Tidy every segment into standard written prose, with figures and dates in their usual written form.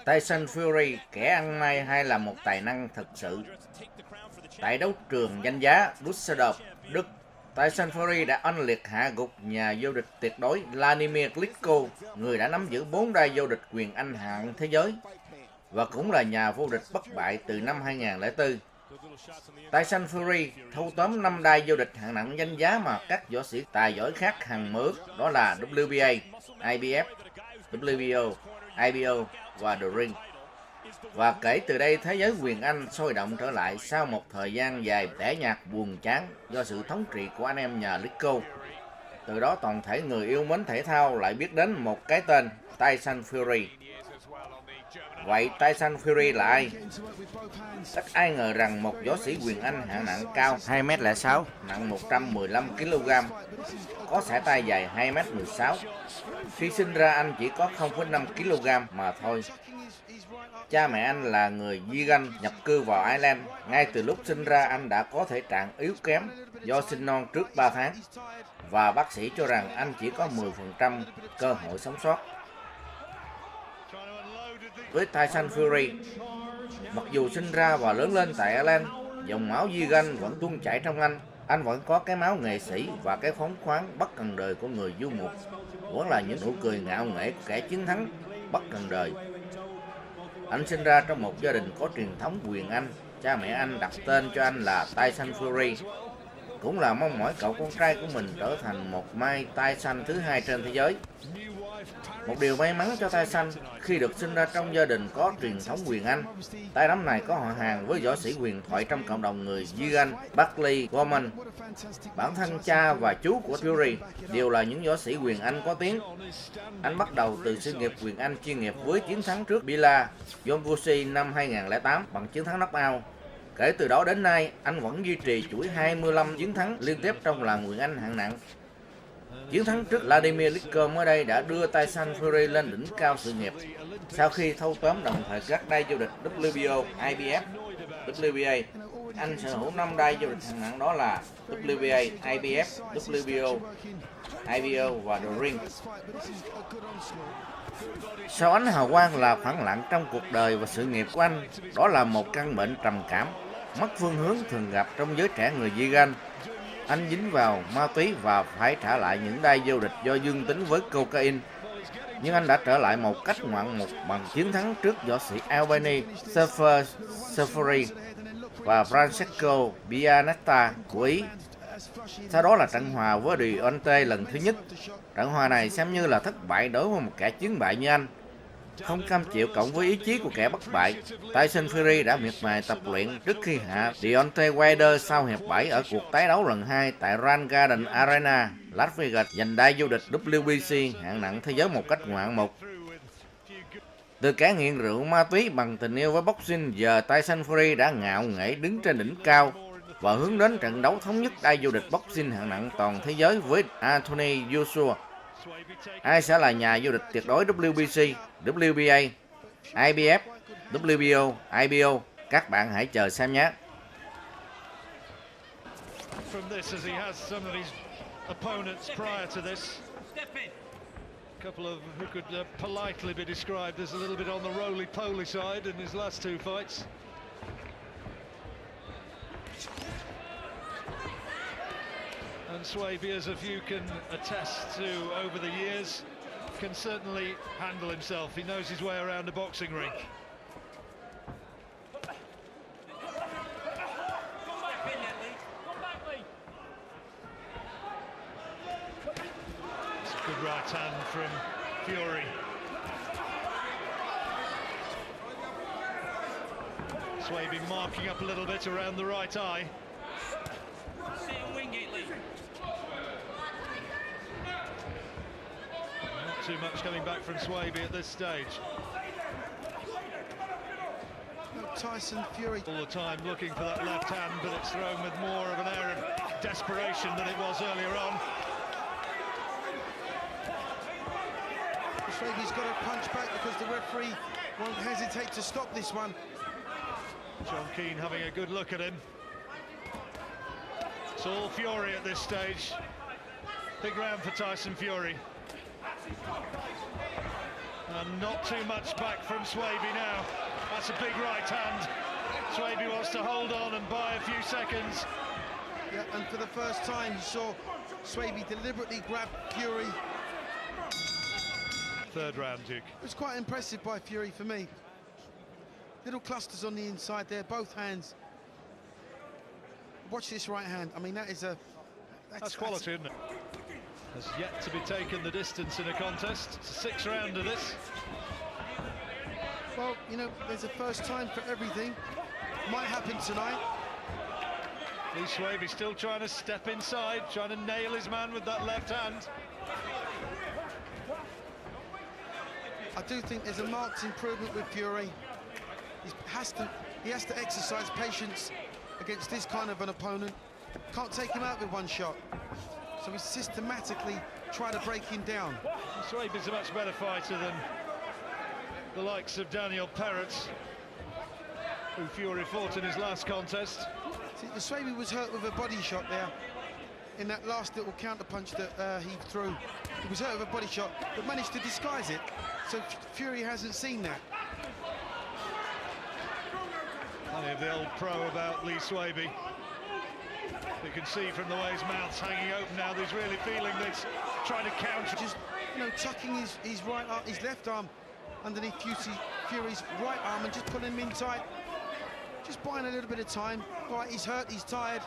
Tyson Fury, kẻ ăn may hay là một tài năng thực sự? Tại đấu trường danh giá Düsseldorf, Đức, Tyson Fury đã oanh liệt hạ gục nhà vô địch tuyệt đối Vladimir Klitschko, người đã nắm giữ 4 đai vô địch quyền Anh hạng thế giới và cũng là nhà vô địch bất bại từ năm 2004. Tyson Fury thâu tóm 5 đai vô địch hạng nặng danh giá mà các võ sĩ tài giỏi khác hằng mơ ước, đó là WBA, IBF, WBO, IBO và The Ring. Và kể từ đây, thế giới quyền Anh sôi động trở lại sau một thời gian dài tẻ nhạt buồn chán do sự thống trị của anh em nhà Klitschko. Từ đó toàn thể người yêu mến thể thao lại biết đến một cái tên, Tyson Fury. Vậy Tyson Fury là ai? Ít ai ngờ rằng một võ sĩ quyền Anh hạng nặng cao 2m06, nặng 115kg, có xẻ tay dài 2m16. Khi sinh ra anh chỉ có 0,5kg mà thôi. Cha mẹ anh là người vegan nhập cư vào Ireland. Ngay từ lúc sinh ra anh đã có thể trạng yếu kém do sinh non trước 3 tháng. Và bác sĩ cho rằng anh chỉ có 10% cơ hội sống sót. Với Tyson Fury, mặc dù sinh ra và lớn lên tại Ireland, dòng máu vegan vẫn tuôn chảy trong anh. Anh vẫn có cái máu nghệ sĩ và cái phóng khoáng bất cần đời của người du mục, vẫn là những nụ cười ngạo nghễ của kẻ chiến thắng bất cần đời. Anh sinh ra trong một gia đình có truyền thống quyền Anh. Cha mẹ anh đặt tên cho anh là Tyson Fury, cũng là mong mỏi cậu con trai của mình trở thành một Mike Tyson thứ hai trên thế giới. Một điều may mắn cho Tyson khi được sinh ra trong gia đình có truyền thống quyền Anh. Tay nắm này có họ hàng với võ sĩ huyền thoại trong cộng đồng người vegan Buckley Gorman. Bản thân cha và chú của Fury đều là những võ sĩ quyền Anh có tiếng. Anh bắt đầu từ sự nghiệp quyền Anh chuyên nghiệp với chiến thắng trước Billa John năm 2008 bằng chiến thắng knockout. Kể từ đó đến nay, anh vẫn duy trì chuỗi 25 chiến thắng liên tiếp trong làng quyền Anh hạng nặng. Chiến thắng trước Vladimir Klitschko mới đây đã đưa Tyson Fury lên đỉnh cao sự nghiệp. Sau khi thâu tóm đồng thời các đai vô địch WBO, IBF, WBA, anh sở hữu 5 đai vô địch hạng nặng, đó là WBA, IBF, WBO, IBO và The Ring. Sau ánh hào quang là khoảng lặng trong cuộc đời và sự nghiệp của anh, đó là một căn bệnh trầm cảm, mất phương hướng thường gặp trong giới trẻ người vegan. Anh dính vào ma túy và phải trả lại những đai vô địch do dương tính với cocaine. Nhưng anh đã trở lại một cách ngoạn mục bằng chiến thắng trước võ sĩ Albany Seferi và Francesco Pianetta của Ý. Sau đó là trận hòa với Deontay lần thứ nhất. Trận hòa này xem như là thất bại đối với một kẻ chiến bại như anh. Không cam chịu cộng với ý chí của kẻ bất bại, Tyson Fury đã miệt mài tập luyện trước khi hạ Deontay Wilder sau hiệp 7 ở cuộc tái đấu lần 2 tại Rand Garden Arena, Las Vegas, giành đai vô địch WBC hạng nặng thế giới một cách ngoạn mục. Từ kẻ nghiện rượu ma túy bằng tình yêu với boxing, giờ Tyson Fury đã ngạo nghễ đứng trên đỉnh cao và hướng đến trận đấu thống nhất đai vô địch boxing hạng nặng toàn thế giới với Anthony Joshua. Ai sẽ là nhà vô địch tuyệt đối WBC, WBA, IBF, WBO, IBO? Các bạn hãy chờ xem nhé. Couple of who could politely be described as a little bit on the roly-poly side in his last two fights. And Swaby, as a few can attest to over the years, can certainly handle himself. He knows his way around a boxing ring. It's a good right hand from Fury. Swaby marking up a little bit around the right eye. Not too much coming back from Swaby at this stage. Tyson Fury All the time looking for that left hand, but it's thrown with more of an air of desperation than it was earlier on. Swaby's got to punch back because the referee won't hesitate to stop this one. John Keane having a good look at him. It's all Fury at this stage. Big round for Tyson Fury. And not too much back from Swaby now. That's a big right hand. Swaby wants to hold on and buy a few seconds. Yeah, and for the first time, you saw Swaby deliberately grab Fury. Third round, Duke. It was quite impressive by Fury for me. Little clusters on the inside there, both hands. Watch this right hand. I mean, that is a... That's quality, isn't it? Has yet to be taken the distance in a contest. It's a sixth round of this. Well, you know, there's a first time for everything. Might happen tonight. Lee Swaby still trying to step inside, trying to nail his man with that left hand. I do think there's a marked improvement with Fury. He has to exercise patience against this kind of an opponent. Can't take him out with one shot. So he's systematically trying to break him down. Swaby's a much better fighter than the likes of Daniel Perrott, who Fury fought in his last contest. See, the Swaby was hurt with a body shot there in that last little counter punch that he threw. He was hurt with a body shot, but managed to disguise it. So Fury hasn't seen that. Plenty of the old pro about Lee Swaby. You can see from the way his mouth's hanging open now that he's really feeling this, trying to counter. Just, you know, tucking his right arm, his left arm underneath Fury's right arm and just pulling him in tight. Just buying a little bit of time. All right, he's hurt, he's tired.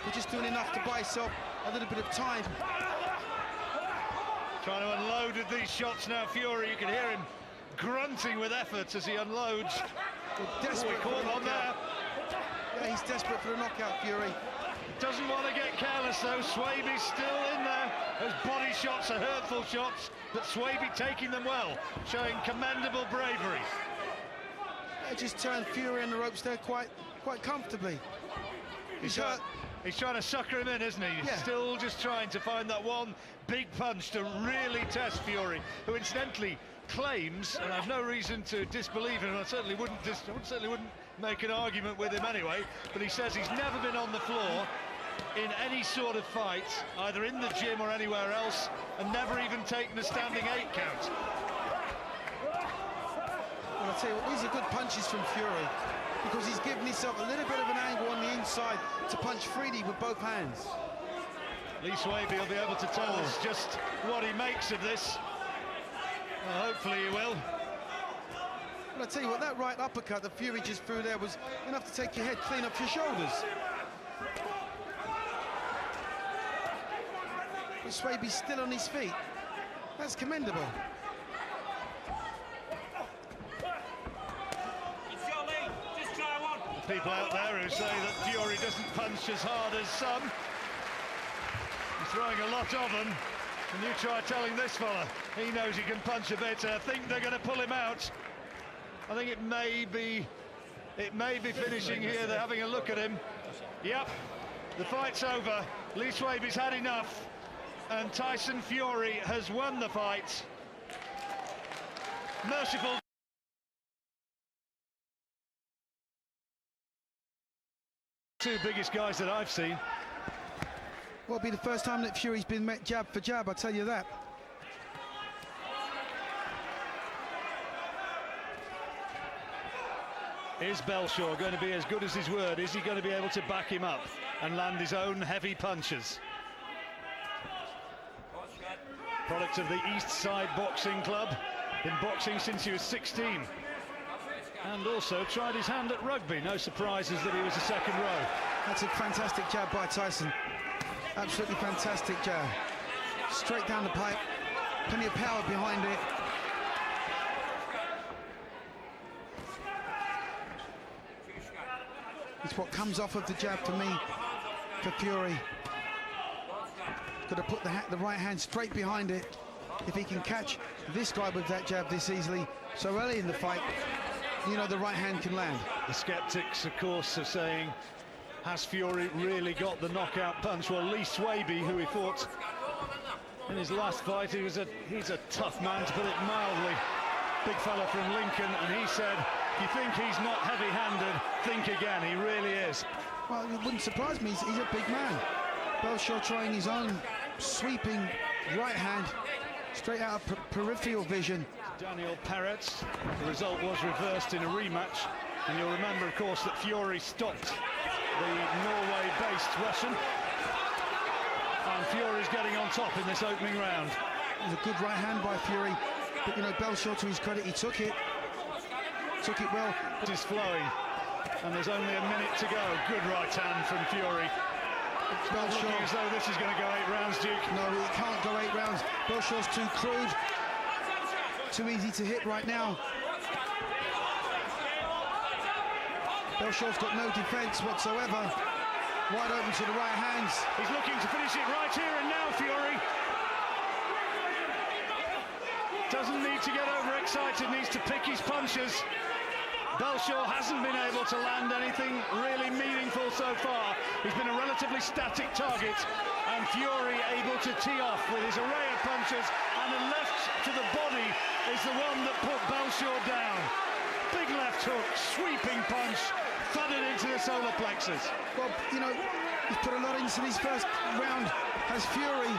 We're just doing enough to buy himself a little bit of time. Trying to unload with these shots now, Fury. You can hear him grunting with effort as he unloads. Desperate caught on there. Yeah, he's desperate for the knockout, Fury. Doesn't want to get careless though. Swaby's still in there. Those body shots are hurtful shots, but Swaby taking them well, showing commendable bravery. They just turned Fury in the ropes there quite comfortably. He's hurt. He's trying to sucker him in, isn't he? Yeah. Still just trying to find that one big punch to really test Fury, who incidentally claims, and I've no reason to disbelieve him, and I certainly wouldn't make an argument with him anyway, but he says he's never been on the floor in any sort of fight, either in the gym or anywhere else, and never even taken a standing 8 count. Well, I tell you what, these are good punches from Fury, because he's given himself a little bit of an angle on the inside to punch freely with both hands. Lee Swaby will be able to tell us just what he makes of this. Well, hopefully he will. Well, I tell you what, that right uppercut that Fury just threw there was enough to take your head clean off your shoulders. But Swaby's still on his feet. That's commendable. People out there who say that Fury doesn't punch as hard as some. He's throwing a lot of them. And you try telling this fella, he knows he can punch a bit. I think they're going to pull him out. I think it may be finishing here. They're having a look at him. Yep, the fight's over. Lee Swaby's had enough. And Tyson Fury has won the fight. Merciful. Two biggest guys that I've seen. Well, it'll be the first time that Fury's been met jab for jab, I'll tell you that. Is Belshaw going to be as good as his word? Is he going to be able to back him up and land his own heavy punches? Product of the East Side Boxing Club. Been boxing since he was 16. And also tried his hand at rugby. No surprises that he was a second row. That's a fantastic jab by Tyson. Absolutely fantastic jab. Straight down the pipe. Plenty of power behind it. It's what comes off of the jab for me, for Fury. Got to put the right hand straight behind it. If he can catch this guy with that jab this easily, so early in the fight, you know the right hand can land. The skeptics, of course, are saying, has Fury really got the knockout punch? Well, Lee Swaby, who he fought in his last fight, he's a tough man, to put it mildly. Big fella from Lincoln, and he said, if you think he's not heavy-handed, think again, he really is. Well, it wouldn't surprise me, he's a big man. Belshaw trying his own sweeping right hand straight out of peripheral vision. Daniel Perez. The result was reversed in a rematch, and you'll remember, of course, that Fury stopped the Norway-based Russian, and Fury's getting on top in this opening round. It was a good right hand by Fury, but you know, Belshaw, to his credit, he took it well. It is flowing, and there's only a minute to go. Good right hand from Fury. It's not looking as though this is going to go 8 rounds, Duke. No, it can't go 8 rounds. Belshaw's too crude, too easy to hit right now. Bellshaw's got no defence whatsoever. Wide open to the right hands. He's looking to finish it right here and now, Fury. Doesn't need to get overexcited, needs to pick his punches. Belshaw hasn't been able to land anything really meaningful so far. He's been a relatively static target, and Fury able to tee off with his array of punches, and the left to the body is the one that put Belshaw down. Big left hook, sweeping punch, thudded into the solar plexus. Well, you know, he's put a lot into his first round as Fury.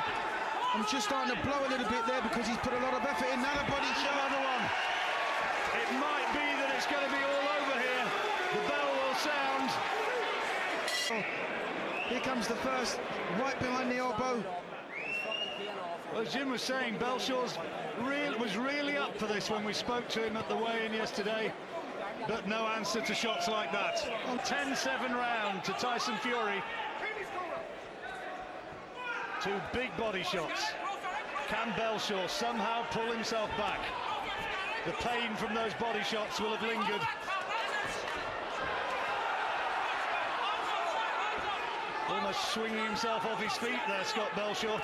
I'm just starting to blow a little bit there because he's put a lot of effort in. Another body shot. Another one. It might be that it's going to be all over here. The bell will sound. Oh, here comes the first, right behind the elbow. Well, as Jim was saying, Belshaw was really up for this when we spoke to him at the weigh-in yesterday, but no answer to shots like that. 10-7 round to Tyson Fury. 2 big body shots. Can Belshaw somehow pull himself back? The pain from those body shots will have lingered. Almost swinging himself off his feet there, Scott Belshaw.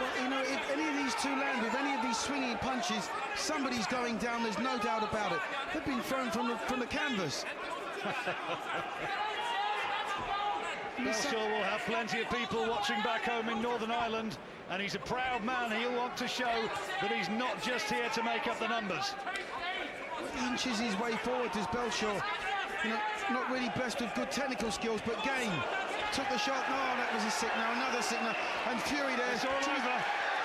Well, you know, if any of these two land with any of these swinging punches, somebody's going down, there's no doubt about it. They've been thrown from the canvas. Belshaw will have plenty of people watching back home in Northern Ireland, and he's a proud man. He'll want to show that he's not just here to make up the numbers. He inches his way forward as Belshaw. You know, not really blessed with good technical skills, but game. Took the shot. Oh, that was a signal, another signal. And Fury there. It's all over.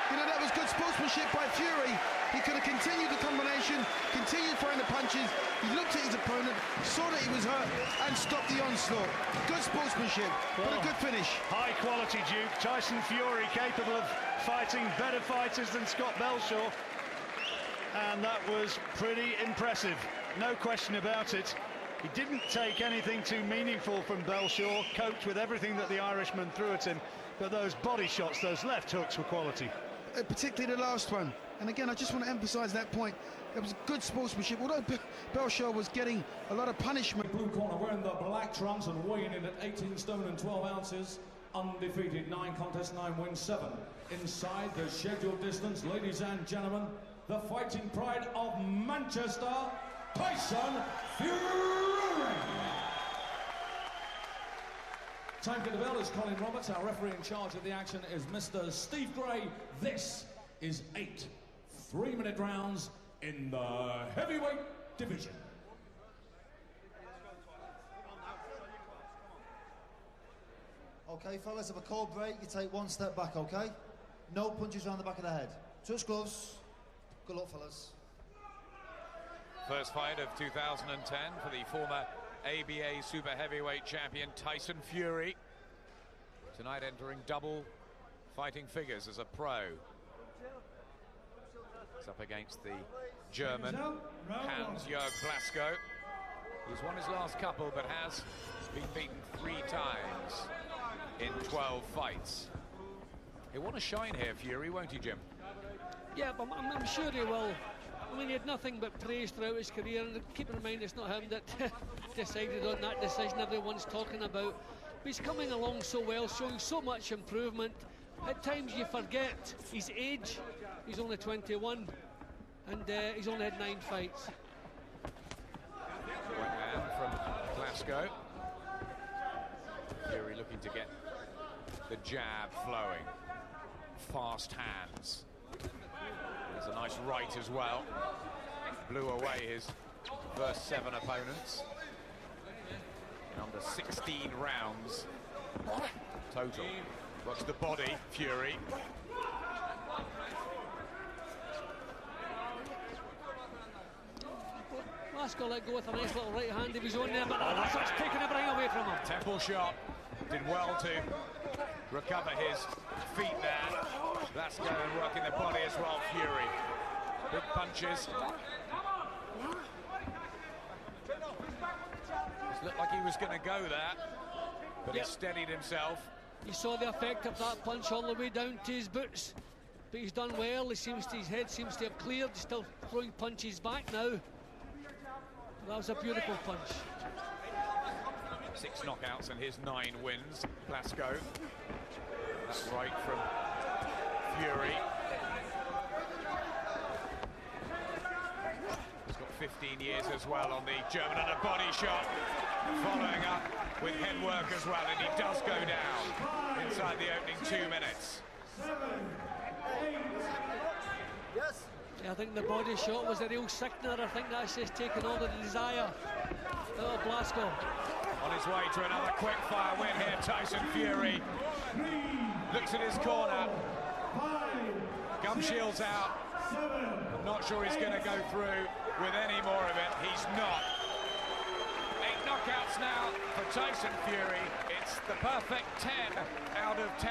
You know, that was good sportsmanship by Fury. He could have continued the combination, continued throwing the punches. He looked at his opponent, saw that he was hurt, and stopped the onslaught. Good sportsmanship, but a good finish. High quality, Duke. Tyson Fury capable of fighting better fighters than Scott Belshaw. And that was pretty impressive. No question about it. He didn't take anything too meaningful from Belshaw, coped with everything that the Irishman threw at him. But those body shots, those left hooks were quality. Particularly the last one. And again, I just want to emphasize that point. It was good sportsmanship. Although Belshaw was getting a lot of punishment. Blue corner wearing the black trunks and weighing in at 18 stone and 12 ounces. Undefeated, 9 contests, 9 wins, 7. Inside the scheduled distance, ladies and gentlemen, the fighting pride of Manchester, Tyson Fury! Time for the bell is Colin Roberts. Our referee in charge of the action is Mr. Steve Gray. This is 8 3-minute rounds in the heavyweight division. Okay, fellas, if a cold break, you take 1 step back, okay? No punches around the back of the head. Touch gloves. Good luck, fellas. First fight of 2010 for the former ABA Super Heavyweight Champion Tyson Fury. Tonight entering double fighting figures as a pro. It's up against the German Hans-Jörg Blasko, who's won his last couple but has been beaten 3 times in 12 fights. He'll want to shine here, Fury, won't he, Jim? Yeah, but I'm sure he will. I mean, he had nothing but praise throughout his career, and keep in mind it's not him that decided on that decision everyone's talking about. But he's coming along so well, showing so much improvement. At times you forget his age. He's only 21, and he's only had 9 fights. Right hand from Blasko. Fury looking to get the jab flowing. Fast hands. There's a nice right as well. Blew away his first 7 opponents in under 16 rounds total. Watch the body, Fury. Blasco let go with a nice little right hand of his own there, but that's what's taken everything away from him. Temple shot. Did well to recover his feet there. Blasco and working the body as well, Fury. Big punches. It looked like he was going to go there, but he steadied himself. You saw the effect of that punch all the way down to his boots, but he's done well. His head seems to have cleared. He's still throwing punches back now. That was a beautiful punch. 6 knockouts and his 9 wins, Blasco. That's right from Fury. He's got 15 years as well on the German, and a body shot following up with head work as well, and he does go down inside the opening 2 minutes. Yes. Yeah, I think the body shot was a real sickener. I think that's just taken all the desire out of Blasco. On his way to another quick-fire win here, Tyson Fury looks at his corner. Gum shield's out. I'm not sure he's going to go through with any more of it. He's not. 8 knockouts now for Tyson Fury. It's the perfect 10 out of 10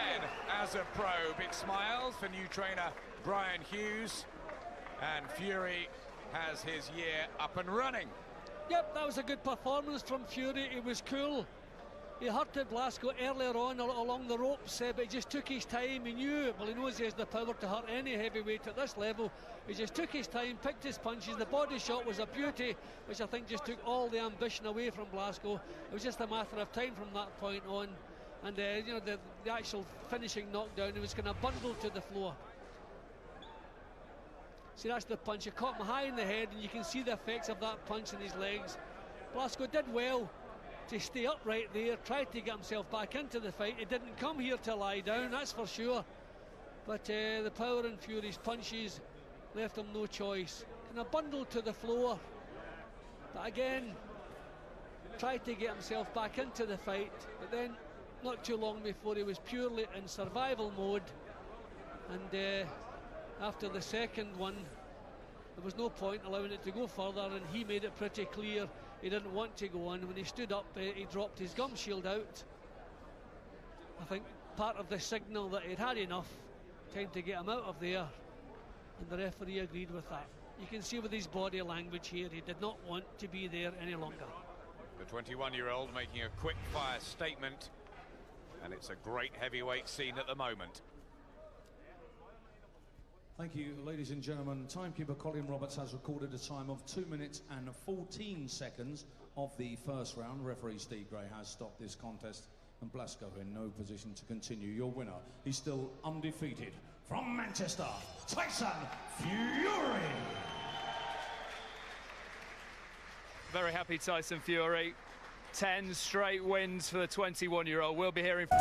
as a pro. Big smiles for new trainer Brian Hughes. And Fury has his year up and running. Yep, that was a good performance from Fury. It was cool. He hurted Blasco earlier on along the ropes, but he just took his time. He knew, well, he knows he has the power to hurt any heavyweight at this level. He just took his time, picked his punches. The body shot was a beauty, which I think just took all the ambition away from Blasco. It was just a matter of time from that point on. And, you know, the actual finishing knockdown, he was kind of bundled to the floor. See, that's the punch. He caught him high in the head, and you can see the effects of that punch in his legs. Blasco did well to stay upright there, tried to get himself back into the fight. He didn't come here to lie down, that's for sure. But the power in Fury's punches left him no choice. Kind of bundled to the floor. But again, tried to get himself back into the fight. But then, not too long before, he was purely in survival mode. And after the second one, there was no point allowing it to go further, and he made it pretty clear he didn't want to go on. When he stood up, he dropped his gum shield out. I think part of the signal that he'd had enough, time to get him out of there, and the referee agreed with that. You can see with his body language here, he did not want to be there any longer. The 21-year-old making a quick-fire statement, and it's a great heavyweight scene at the moment. Thank you, ladies and gentlemen. Timekeeper Colin Roberts has recorded a time of 2 minutes and 14 seconds of the first round. Referee Steve Gray has stopped this contest, and Blasco in no position to continue. Your winner, he's still undefeated, from Manchester, Tyson Fury. Very happy Tyson Fury. 10 straight wins for the 21-year-old. We'll be hearing from